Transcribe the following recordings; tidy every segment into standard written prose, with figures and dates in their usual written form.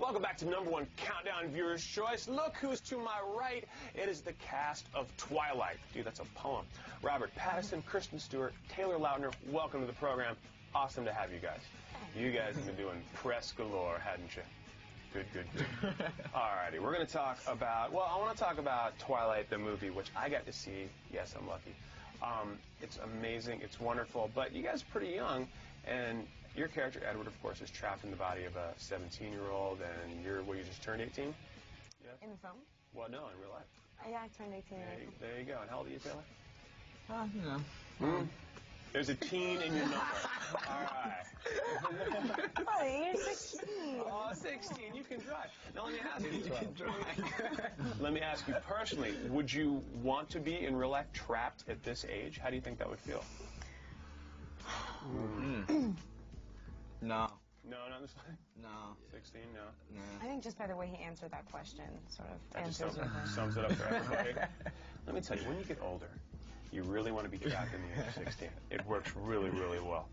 Welcome back to #1 Countdown Viewer's Choice. Look who's to my right. It is the cast of Twilight. Dude, that's a poem. Robert Pattinson, Kristen Stewart, Taylor Lautner, welcome to the program. Awesome to have you guys. You guys have been doing press galore, hadn't you? Good, good, good. Alrighty, we're going to talk about, well, I want to talk about Twilight, the movie, which I got to see. Yes, I'm lucky. It's amazing. It's wonderful. But you guys are pretty young, and your character, Edward, of course, is trapped in the body of a 17-year-old, and you're, well, you just turned 18? Yes. In the film? Well, no, in real life. Yeah, I turned 18 in April. There you go. And how old are you, Taylor? You know. There's a teen in your number. All right. Oh, you're 16. Oh, 16. You can drive. Now, let me ask you. Let me ask you personally, would you want to be, in real life, trapped at this age? How do you think that would feel? No. No, not this way? No. 16, no. No. I think just by the way he answered that question sort of That just answers your sums it up for everybody. Let me tell you, when you get older, you really want to be trapped in the age of 16. It works really, really well.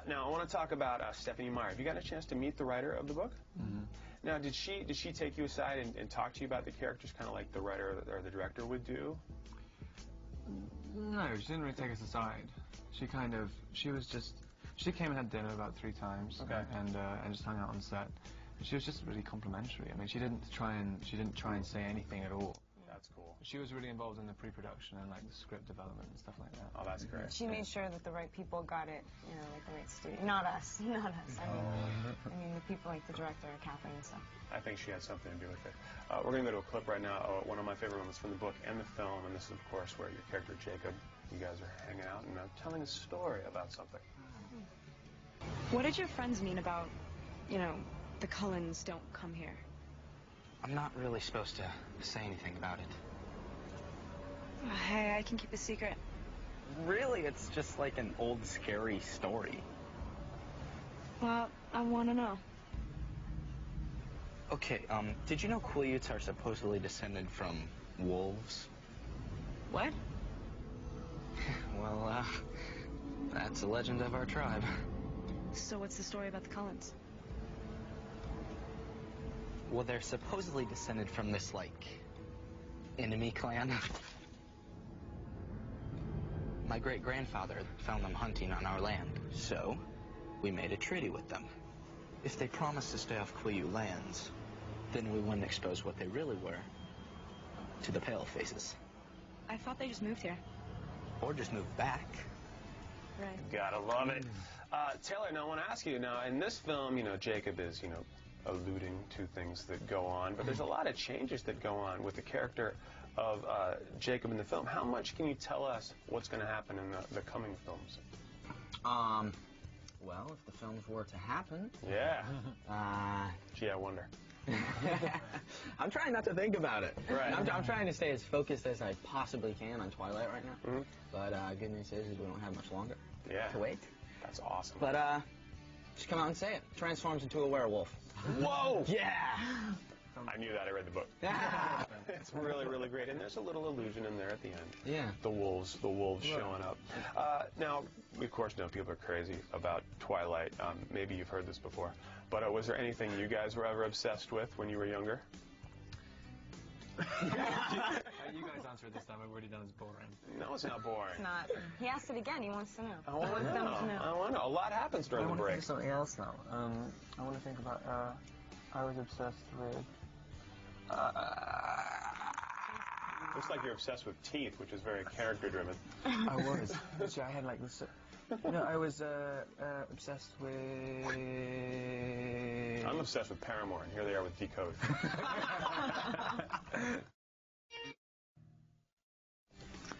Now, I want to talk about Stephanie Meyer. Have you gotten a chance to meet the writer of the book? Mm-hmm. Now, did she take you aside and talk to you about the characters, kind of like the writer or the director would do? No, she didn't really take us aside. She came and had dinner about 3 times, okay, and just hung out on set. And she was just really complimentary. I mean, she didn't try and say anything at all. That's cool. She was really involved in the pre-production and like the script development and stuff like that. Oh, that's great. She made sure that the right people got it, you know, like the right studio. Not us, not us. I mean the people like the director, Kathleen and stuff. I think she had something to do with it. We're going to go to a clip right now, one of my favorite moments from the book and the film, and this is, of course, where your character, Jacob, you guys are hanging out and telling a story about something. What did your friends mean about, you know, the Cullens don't come here? I'm not really supposed to say anything about it. Hey, I can keep a secret. Really, it's just like an old scary story. Well, I want to know. Okay, did you know Quileutes are supposedly descended from wolves? What? Well, that's a legend of our tribe. So what's the story about the Cullens? Well, they're supposedly descended from this, like, enemy clan. My great-grandfather found them hunting on our land, so we made a treaty with them. If they promised to stay off Quileute lands, then we wouldn't expose what they really were to the palefaces. I thought they just moved here. Or just moved back. Right. Gotta love it. Taylor, now I want to ask you, now in this film, you know, Jacob is, you know, alluding to things that go on, but there's a lot of changes that go on with the character of Jacob in the film. How much can you tell us what's going to happen in the coming films? Well, if the films were to happen... Yeah. Gee, I wonder. I'm trying not to think about it. Right. I'm trying to stay as focused as I possibly can on Twilight right now. Mm-hmm. But good news is we don't have much longer to wait. That's awesome. But just come out and say it. Transforms into a werewolf. Whoa! Yeah! I knew that. I read the book. It's really, really great. And there's a little illusion in there at the end. Yeah. The wolves showing up. Now, we, of course, know people are crazy about Twilight. Maybe you've heard this before. But was there anything you guys were ever obsessed with when you were younger? You guys answered this time. I've already done. It's boring. No, it's not boring. It's not. He asked it again. He wants to know. I want to know. I want to know. A lot happens during the break. I want to think of something else now. I want to think about, I was obsessed with... Looks like you're obsessed with teeth, which is very character-driven. I was. Actually, I had like this... No, I was obsessed with... I'm obsessed with Paramore, and here they are with Decode.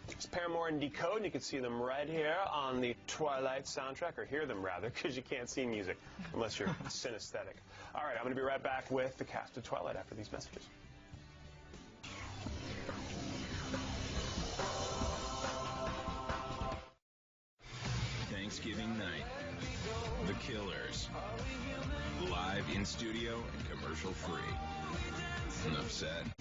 It's Paramore and Decode, and you can see them right here on the Twilight soundtrack, or hear them rather, because you can't see music unless you're synesthetic. All right, I'm going to be right back with the cast of Twilight after these messages. Thanksgiving night, The Killers, live in studio and commercial free. Enough said.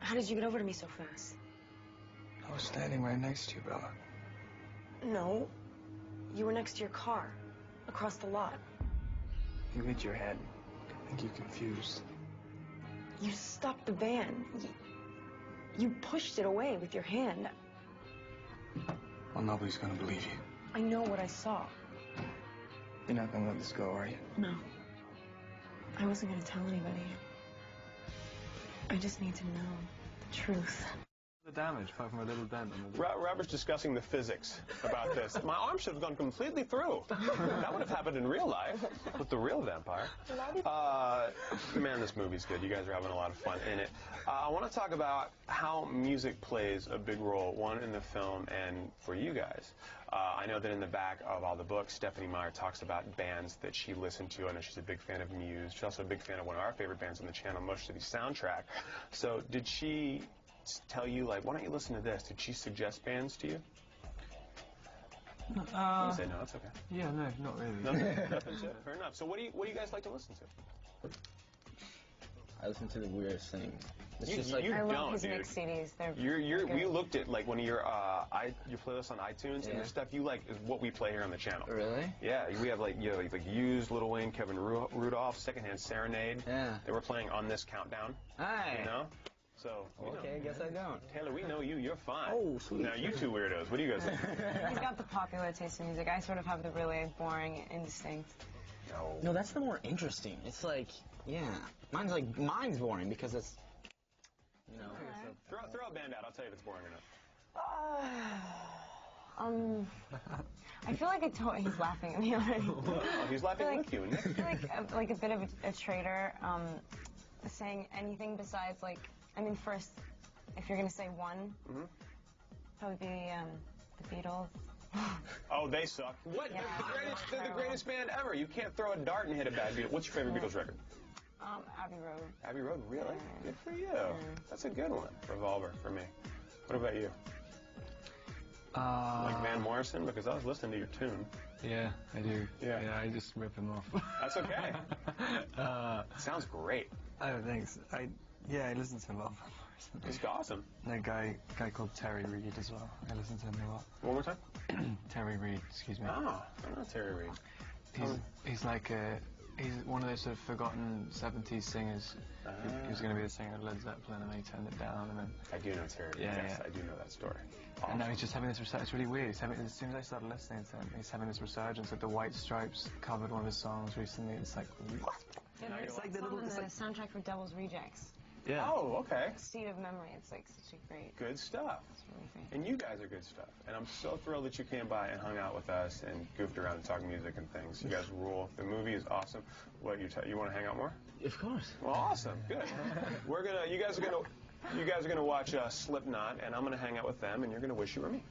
How did you get over to me so fast? I was standing right next to you, Bella. No. You were next to your car. Across the lot. You hit your head. I think you're confused. You stopped the van. You pushed it away with your hand. Well, nobody's gonna believe you. I know what I saw. You're not gonna let this go, are you? No. I wasn't gonna tell anybody. I just need to know the truth. The damage, apart from a little dent on the... Robert's discussing the physics about this. My arm should have gone completely through. That would have happened in real life with the real vampire. Man, this movie's good. You guys are having a lot of fun in it. I want to talk about how music plays a big role, one, in the film and for you guys. I know that in the back of all the books, Stephanie Meyer talks about bands that she listened to. I know she's a big fan of Muse. She's also a big fan of one of our favorite bands on the channel, Motion City Soundtrack. So did she tell you, like, why don't you listen to this? Did she suggest bands to you? You say no, it's okay. Yeah, no, not really. Nothing to it. Fair enough. So what do you guys like to listen to? I listen to the weirdest things. It's You just like, I love don't, his dude. mixed CDs. They're We good. looked at like one of your playlist on iTunes, and Yeah. the stuff you like is what we play here on the channel. really? Yeah, we have like Used, Lil Wayne, Kevin Rudolph, Secondhand Serenade. Yeah. That we're playing on this countdown. Hi. You know. So we Okay, I know. guess I don't. Taylor, we know you. You're fine. Oh, sweet. Now you two weirdos. What do you guys think? He's got the popular taste in music. I sort of have the really boring, indistinct. No, that's the more interesting. It's like, yeah. Mine's boring because it's, you know. Throw a band out. I'll tell you if it's boring or not. I feel like he's laughing at me already. Oh, he's laughing I feel with you. And I feel like a bit of a traitor, saying anything besides, like, I mean, first, if you're gonna say one, probably be the Beatles. Oh, they suck. What? Yeah. They're the greatest band ever. You can't throw a dart and hit a bad Beatles. What's your favorite Beatles record? Abbey Road. Abbey Road, really? Yeah. Good for you. That's a good one. Revolver for me. What about you? Like Van Morrison? Because I was listening to your tune. Yeah, I do. Yeah. I just rip him off. That's okay. Sounds great. Oh, thanks. I listen to a lot. It's awesome. And a guy called Terry Reid as well. I listen to him a lot. One more time? Terry Reid, excuse me. Oh, I know Terry Reid. He's like he's one of those sort of forgotten 70s singers. He was going to be the singer of Led Zeppelin, and then he turned it down, and then... I do know Terry Reid. Yeah, Yes, yeah. I do know that story. And now he's just having this resurgence. It's really weird. As soon as I started listening to him, he's having this resurgence. Like the White Stripes covered one of his songs recently. It's like, what? Yeah, It's like the soundtrack for Devil's Rejects. Yeah. Oh, okay. Seed of Memory. It's like such a great. Good stuff. It's really great. And you guys are good stuff. And I'm so thrilled that you came by and hung out with us and goofed around and talked music and things. You guys rule. The movie is awesome. What, you want to hang out more? Of course. Well, awesome. Good. You guys are gonna watch Slipknot, and I'm gonna hang out with them, and you're gonna wish you were me.